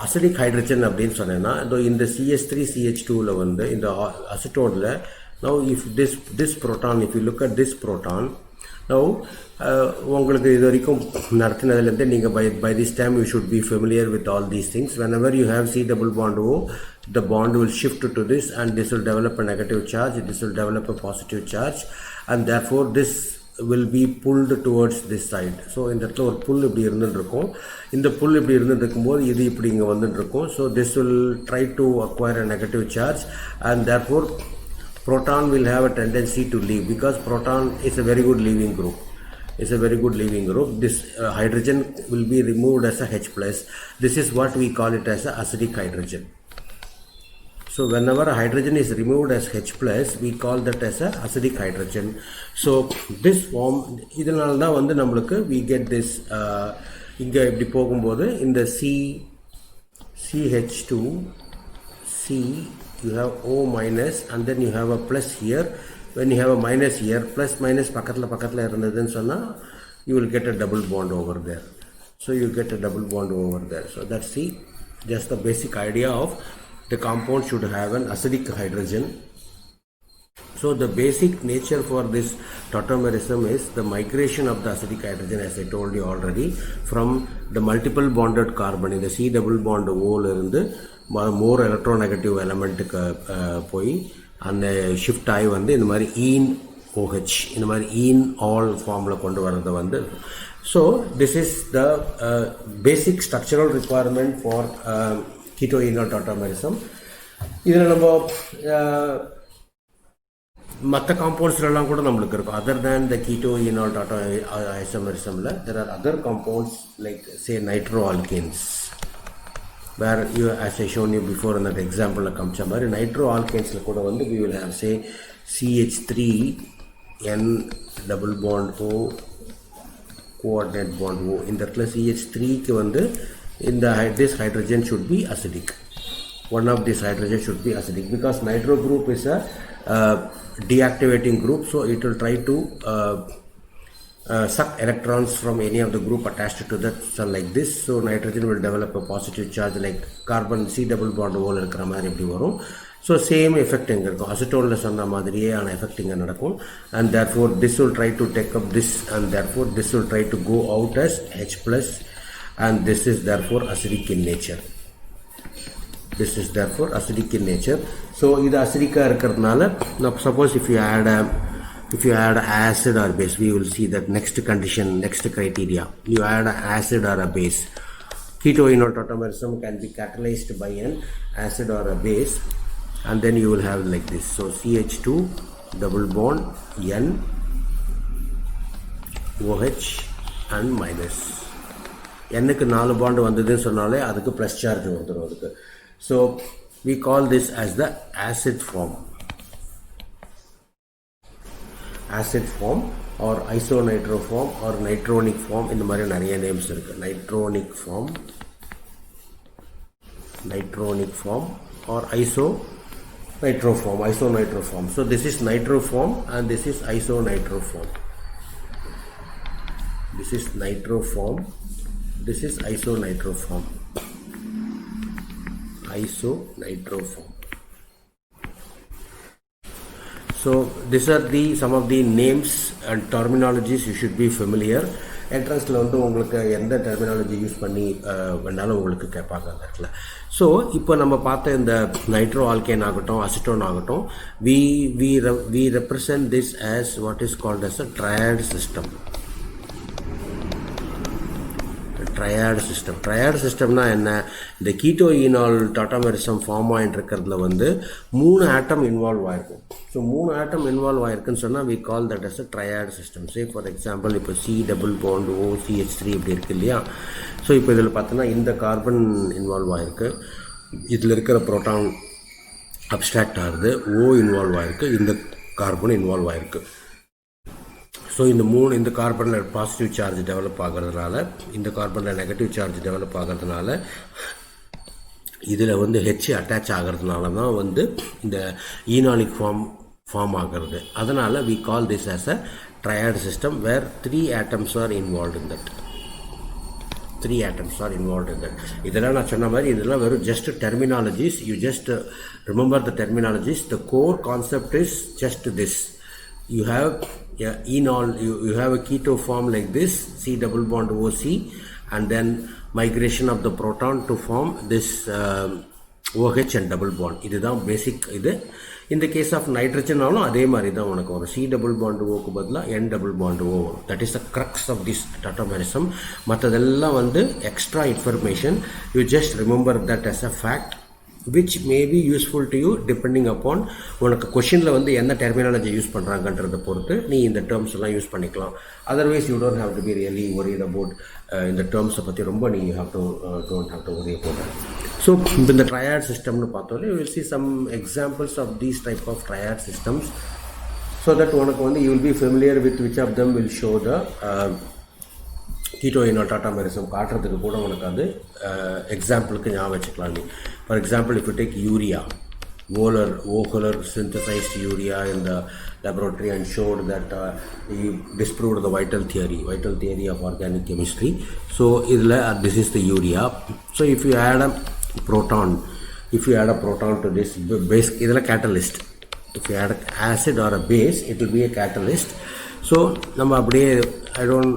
Acidic hydrogen அப்படின்னு சொன்னேன்னா இந்த CH3 CH2ல வந்து இந்த அசிட்டோன்ல now if this proton, if you look at this proton, now உங்களுக்கு இது வரைக்கும் நடத்தினதுலேருந்து நீங்கள் by this time you should be familiar with all these things. Whenever you have C double bond O, the bond will shift to this and this will develop a negative charge, this will develop a positive charge, and therefore this will be pulled towards this side. So இந்த இடத்துல ஒரு புல் இப்படி இருந்துருக்கும், இந்த புல் இப்படி இருந்துருக்கும்போது இது இப்படி இங்கே வந்துட்டுருக்கும். So this will try to acquire a negative charge and therefore proton will have a tendency to leave, because proton is a very good leaving group. It's a very good leaving group. This hydrogen will be removed as a H+. This is what we call it as a acidic hydrogen. So whenever a hydrogen is removed as H+, we call that as a acidic hydrogen. So this form, இதனால தான் வந்து நம்மளுக்கு we get this இங்க இப்படி போகும்போது இந்த CH2 C, you have O minus and then you have a plus here. When you have a minus here, plus minus பக்கத்துல இருந்ததுன்னு சொன்னா you will get a double bond over there. So you get a double bond over there. So that's just the basic idea of the compound should have an acidic hydrogen. So the basic nature for this tautomerism is the migration of the acidic hydrogen, as I told you already, from the multiple bonded carbon in the C double bond O irundhu more electronegative element போய் அந்த shift ஆகி வந்து இந்த மாதிரி ஈன் OH இந்த மாதிரி ஈன் all ஃபார்மில் கொண்டு வரது வந்து. So this is the basic structural requirement for keto enol tautomerism. இதில் நம்ம மற்ற காம்பவுண்ட்ஸ்லாம் கூட நம்மளுக்கு இருக்கும். அதர் தேன் த கீட்டோயினால் டாட்டா ஐசோமெரிசமில் there are other compounds like say nitro alkanes, where you, as I shown you before in that example காமிச்ச மாதிரி நைட்ரோ ஆல்கேன்ஸ்ல கூட வந்து we will have say CH3N double bond O coordinate bond O. இந்த இடத்துல CH3க்கு வந்து this hydrogen should be acidic. One of this hydrogen should be acidic because nitro group is a deactivating group, so it will try to suck electrons from any of the group attached to that cell like this. So nitrogen will develop a positive charge like carbon C double bond O இருக்கிற மாதிரி இப்படி வரும். So same effect இங்கே இருக்கும், அசிட்டோனில் சொன்ன மாதிரியே ஆன effect இங்கே நடக்கும். And therefore this will try to take up this and therefore this will try to go out as H+, and this is therefore acidic in nature. This is therefore acidic in nature. So இது அசிடிக்காக இருக்கிறதுனால suppose if you add acid or base, we will see that next condition, next criteria, you add acid or a base. Ketoenol tautomerism can be catalyzed by an acid or a base, and then you will have like this. So CH2 double bond N OH and minus. N-க்கு 4 bond வந்ததுன்னு சொன்னாலே அதுக்கு plus charge வந்துடும் அதுக்கு. So we call this as the acid form. Acid form or isonitro or nitronic form, இந்த மாதிரி நிறைய names இருக்கு. Nitronic form or isonitro form. So this is nitro form and this is isonitro form. This is nitro form, this is isonitro form. So these are some of the names and terminologies you should be familiar. Entrance-ல வந்து உங்களுக்கு எந்த terminology use பண்ணி வேணாலும் உங்களுக்கு கேட்பாங்க அந்த இடத்துல. So இப்போ நம்ம பார்த்த இந்த நைட்ரோ ஆல்கேன் ஆகட்டும் அசிட்டோன் ஆகட்டும், we represent this as what is called as a triad system. Triad சிஸ்டம்னா என்ன? இந்த கீட்டோயினால் டாட்டாமெரிசம் ஃபார்ம் ஆகிட்டு இருக்கிறதுல வந்து 3 ஆட்டம் இன்வால்வ் ஆகிருக்கும். ஸோ 3 ஆட்டம் இன்வால்வ் ஆகிருக்குன்னு சொன்னால் we call that as a triad system. Say for example இப்போ C double bond O CH3 இப்படி இருக்கு இல்லையா? ஸோ இப்போ இதில் பார்த்தோன்னா இந்த கார்பன் இன்வால்வ் ஆகிருக்கு, இதில் இருக்கிற புரோட்டான் அப்ஸ்ட்ராக்ட் ஆகுது, O இன்வால்வ் ஆகிருக்கு, இந்த கார்பன் இன்வால்வ் ஆகிருக்கு. ஸோ ஸோ இந்த கார்பனில் பாசிட்டிவ் சார்ஜ் டெவலப் ஆகிறதுனால, இந்த கார்பனில் நெகட்டிவ் சார்ஜ் டெவலப் ஆகிறதுனால, இதில் வந்து ஹெச் அட்டாச் ஆகிறதுனால தான் வந்து இந்த ஈனாலிக் ஃபார்ம் ஆகிறது. அதனால் we call this as a triad system where 3 atoms are involved in that. 3 atoms are involved in that. இதெல்லாம் நான் சொன்ன மாதிரி இதெல்லாம் வெறும் just terminologies. You just remember the terminologies. The core concept is just this. You have enol, you have a keto form like this, C double bond OC, and then migration of the proton to form this OH and double bond. இதுதான் பேசிக். இது இந்த case of நைட்ரஜனாலும் அதே மாதிரி தான் உனக்கு வரும். C double bond ஓக்கு பதிலாக N double bond O வரும். That is the crux of this tautomerism. மற்றதெல்லாம் வந்து extra information. You just remember that as a fact which may be useful to you depending upon உனக்கு கொஷினில் வந்து என்ன terminology use பண்ணுறாங்கன்றதை பொறுத்து நீ இந்த டேர்ம்ஸ் எல்லாம் யூஸ் பண்ணிக்கலாம். Otherwise you don't have to be really worried about இந்த டேர்ம்ஸை பற்றி ரொம்ப நீ don't have to worry about. So இந்த ட்ரையாட் சிஸ்டம்னு பார்த்தோன்னே you will see some examples of these type of triad systems so that உனக்கு வந்து you will be familiar with which of them will show the keto enol tautomerism காட்டுறதுக்கு கூட உனக்கு அது எக்ஸாம்பிளுக்கு ஞாபகம் வச்சுக்கலாம். நீ for example if you take urea, Wohler synthesized urea in the laboratory and showed that he disproved the vital theory of organic chemistry. So this is the urea. So if you add a proton to this base, this is a catalyst. If you add acid or a base, it will be a catalyst. So நம்ம அப்படியே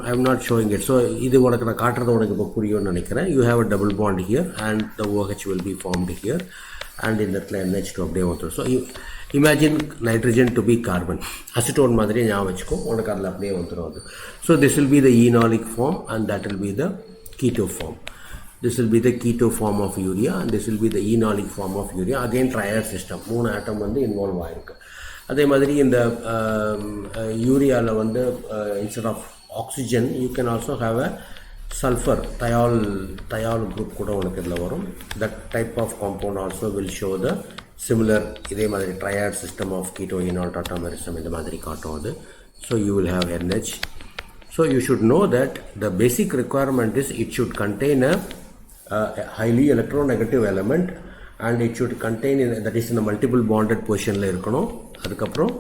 I'm not showing it. So இது உனக்கு நான் காட்டுறது உனக்கு இப்போ புரியும்னு நினைக்கிறேன். You have a double bond here and the OH will be formed here and in that NH2 அப்படியே வந்துடும். So imagine nitrogen to be carbon, acetone மாதிரியே ஞாபகம் வச்சுக்கோ, உனக்கு அதில் அப்படியே வந்துடும் அது. So this will be the enolic form and that will be the keto form. This will be the keto form of urea and this will be the enolic form of urea. Again triad system, 3 atom வந்து involve ஆயிருக்கு. அதே மாதிரி இந்த யூரியாவில் வந்து instead of oxygen you can also have a sulphur thiol group கூட உனக்கு இதில் வரும். That type of compound also will show the similar இதே மாதிரி triad system of keto enol tautomerism இந்த மாதிரி காட்டும் அது. So you will have NH. So you should know that the basic requirement is it should contain a highly electronegative element and it should contain that is in the multiple bonded positionல இருக்கணும். அதுக்கப்புறம்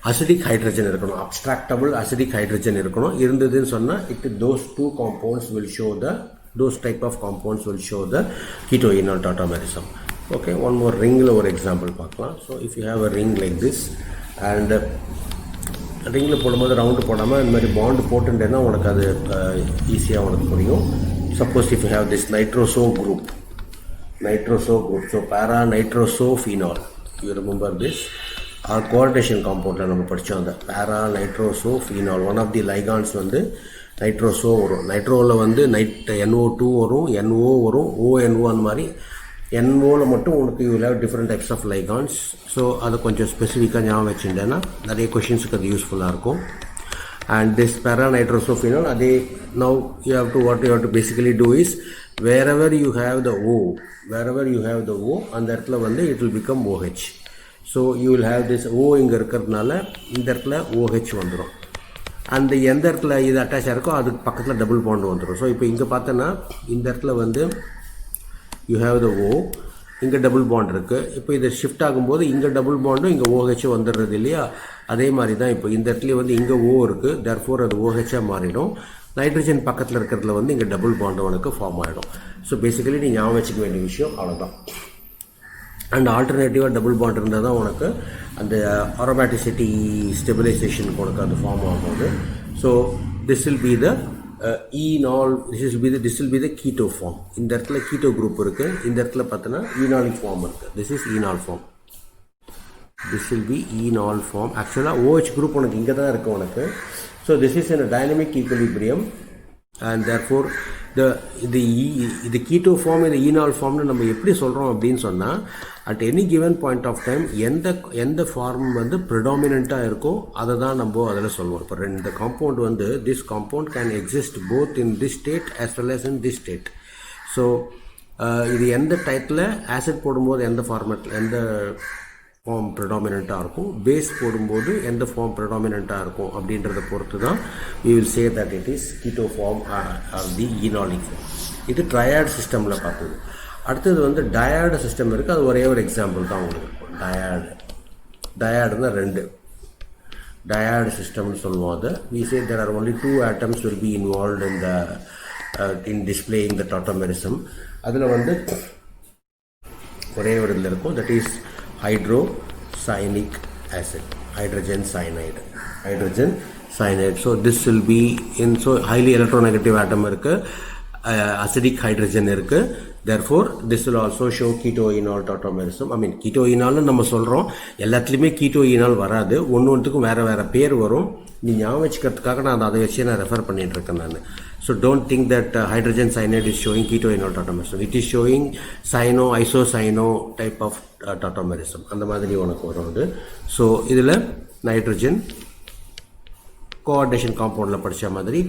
acidic hydrogen இருக்கணும், அப்ஸ்ட்ராக்டபிள் acidic hydrogen இருக்கணும். இருந்ததுன்னு சொன்னால் those two compounds will show those type of compounds will show the keto enol tautomerism. Okay, one more ringல ஒரு example பார்க்கலாம். So if you have a ring like this and ரிங்கில் போடும்போது round போடாமல் இந்த மாதிரி பாண்டு போட்டுட்டேன்னா உனக்கு அது ஈஸியாக உனக்கு புரியும். Suppose if you have this nitroso group, so para nitrosophenol, you remember this coordination காம்பவுண்டில் நம்ம படித்தோம். அந்த பேரா நைட்ரோசோஃபினால் ஒன் ஆஃப் தி லைகான்ஸ் வந்து நைட்ரோசோ வரும். நைட்ரோவில் வந்து NO2 வரும், NO வரும், ONO அந்த மாதிரி. NOவில் மட்டும் உனக்கு you will have different types of ligands. ஸோ அதை கொஞ்சம் ஸ்பெசிஃபிக்காக ஞாபகம் வச்சுட்டேன்னா நிறைய கொஷின்ஸுக்கு அது யூஸ்ஃபுல்லாக இருக்கும். அண்ட் திஸ் பேரா நைட்ரோசோஃபினால் அதே now you have to basically do is wherever you have the O அந்த இடத்துல வந்து it will become OH. So you will have this O இங்கே இருக்கிறதுனால இந்த இடத்துல OH வந்துடும். அந்த எந்த இடத்துல இது அட்டாச் இருக்கோ அதுக்கு பக்கத்தில் டபுள் பாண்ட் வந்துடும். ஸோ இப்போ இங்கே பார்த்தோன்னா இந்த இடத்துல வந்து யூ ஹேவ் த O, இங்கே டபுள் பாண்ட் இருக்குது. இப்போ இதை ஷிஃப்ட் ஆகும்போது இங்கே டபுள் பாண்டும் இங்கே OH வந்துடுறது இல்லையா? அதே மாதிரி தான் இப்போ இந்த இடத்துல வந்து இங்கே O இருக்குது, தேர்ஃபோர் அது OH-ஆக மாறிடும். நைட்ரஜன் பக்கத்தில் இருக்கிறதுல வந்து இங்கே டபுள் பாண்டு உனக்கு ஃபார்ம் ஆகிடும். ஸோ பேசிக்கலி நீ ஞாபகம் வச்சுக்க வேண்டிய விஷயம் அவ்வளோதான். அண்ட் ஆல்டர்னேட்டிவாக டபுள் பாண்ட் இருந்தால் தான் உனக்கு அந்த அரோமேட்டிசிட்டி ஸ்டெபிலைசேஷனுக்கு உனக்கு அது ஃபார்ம் ஆகும்போது. So this will be the enol, this will be the keto form. இந்த இடத்துல keto group இருக்கு, இந்த இடத்துல பார்த்தோன்னா enolic form இருக்கு. This is enol form. This will be enol form. ஆக்சுவலாக OH group உனக்கு இங்கே தான் இருக்கு உனக்கு. So this is in a dynamic equilibrium and therefore the keto form இந்த enol formனு நம்ம எப்படி சொல்கிறோம் அப்படின்னு சொன்னால் at any given point of time எந்த ஃபார்ம் வந்து ப்ரிடாமினண்ட்டாக இருக்கோ அதை தான் நம்ம அதில் சொல்லுவோம். இப்போ இந்த காம்பவுண்ட் வந்து this compound can exist both in this state as well as in this state. So இது எந்த டைத்தில் ஆசிட் போடும்போது எந்த ஃபார்ம் ப்ரெடாமினண்ட்டாக இருக்கும், பேஸ் போடும்போது எந்த ஃபார்ம் ப்ரெடாமினண்ட்டாக இருக்கும் அப்படின்றத பொறுத்து தான் we will say that it is keto form or the enolic form. இது ட்ரையாட் சிஸ்டமில் பார்த்தது. அடுத்தது வந்து டயாடு சிஸ்டம் இருக்குது. அது ஒரே ஒரு எக்ஸாம்பிள் தான் உங்களுக்கு இருக்கும். டயாடுன்னா 2 டயாடு சிஸ்டம்னு சொல்லுவோம். அது we say there are only 2 atoms will be involved in displaying the tautomerism. அதில் வந்து ஒரே ஒரு இதில் இருக்கும், that is hydrocyanuric acid, hydrogen cyanide. So this will be in, so highly electronegative atom இருக்கு, acidic hydrogen இருக்கு. Therefore this will also show ketoenol tautomerism. I mean ketoenol நம்ம சொல்கிறோம், எல்லாத்துலேயுமே ketoenol வராது, ஒன்றுக்கும் வேறு பேர் வரும். நீ ஞாபகம் வச்சுக்கிறதுக்காக நான் அதை வச்சு நான் ரெஃபர் பண்ணிட்டு இருக்கேன் நான். So don't think that hydrogen cyanide is showing ketoenol tautomerism. It is showing cyano, isocyano type of tautomerism. அந்த மாதிரி உனக்கு வருது. ஸோ இதில் நைட்ரஜன் கோஆர்டினேஷன் காம்பவுண்டில் படித்த மாதிரி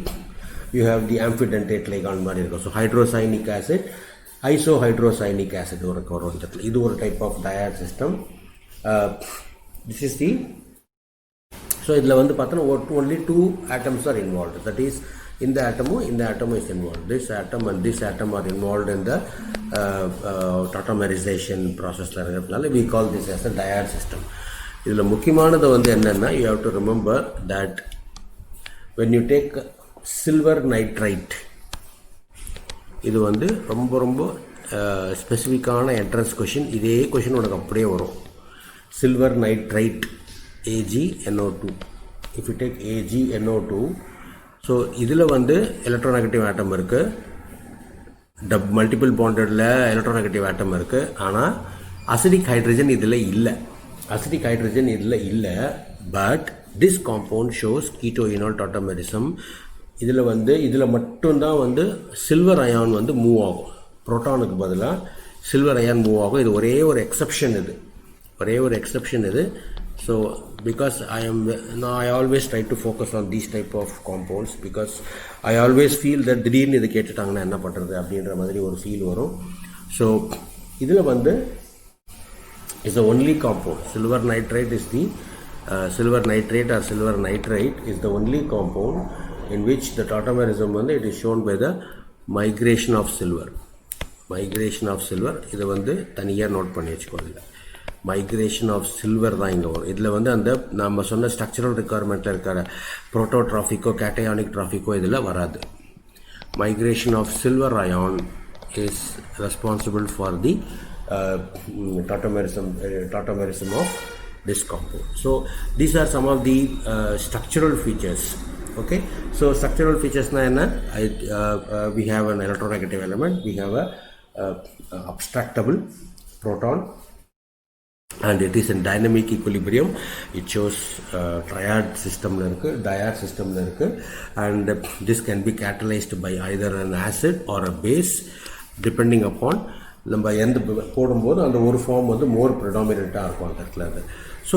you have the amphidentate ligand மாதிரி இருக்கும். ஸோ hydrocyanic acid, isohydrocyanic acid உனக்கு வரும். இது ஒரு type of dyad system. This is the, so இதில் வந்து பார்த்தோன்னா only 2 atoms are involved. That is, இந்த atom is involved. This atom and this atom are involved in the tautomerization process. We call this as a dyad system. இதில் முக்கியமானது வந்து என்னென்னா, you have to remember that when you take silver nitrite, இது வந்து ரொம்ப ஸ்பெசிஃபிக்கான entrance question. இதே question உனக்கு அப்படியே வரும். Silver nitrite AgNO2. If you take AgNO2, so இதில் வந்து எலக்ட்ரோநெகட்டிவ் ஆட்டம் இருக்குது, மல்டிபிள் பாண்டடில் எலக்ட்ரோநெகட்டிவ் ஆட்டம் இருக்குது. ஆனால் அசிடிக் ஹைட்ரஜன் இதில் இல்லை. But this compound shows ketoenol tautomerism. இதில் மட்டும்தான் வந்து சில்வர் அயான் வந்து மூவ் ஆகும். புரோட்டானுக்கு பதிலாக சில்வர் அயான் மூவ் ஆகும். இது ஒரே ஒரு எக்ஸப்ஷன் இது. So because I always try to focus on these type of compounds, because I always feel that திடீர்னு இது கேட்டுட்டாங்கன்னா என்ன பண்ணுறது அப்படின்ற மாதிரி ஒரு ஃபீல் வரும். ஸோ இதில் வந்து is the only compound. Silver nitrate is the silver nitrate or silver nitrite is the only compound in which the tautomerism வந்து it is shown by the migration of silver. இதை வந்து தனியாக note பண்ணி வச்சுக்கோங்க. Migration of silver தான் இங்கே வரும். இதில் வந்து அந்த நம்ம சொன்ன ஸ்ட்ரக்சரல் ரிக்குவயர்மெண்ட்டில் இருக்கிற புரோட்டோட்ராஃபிக்கோ கேட்டையானிக் ட்ராஃபிக்கோ இதில் வராது. Migration of silver ion is responsible for the tautomerism of this compound. So these are some of the structural features. Okay, so structural features na enna, we have an electronegative element, we have a abstractable proton, and it is in dynamic equilibrium. It shows triad system la irukku, dyad system la irukku, and this can be catalyzed by either an acid or a base depending upon நம்ம எந்த போடும்போது அந்த ஒரு form வந்து மோர் ப்ரெடாமினண்ட்டாக இருக்கும் அந்த இடத்துல. So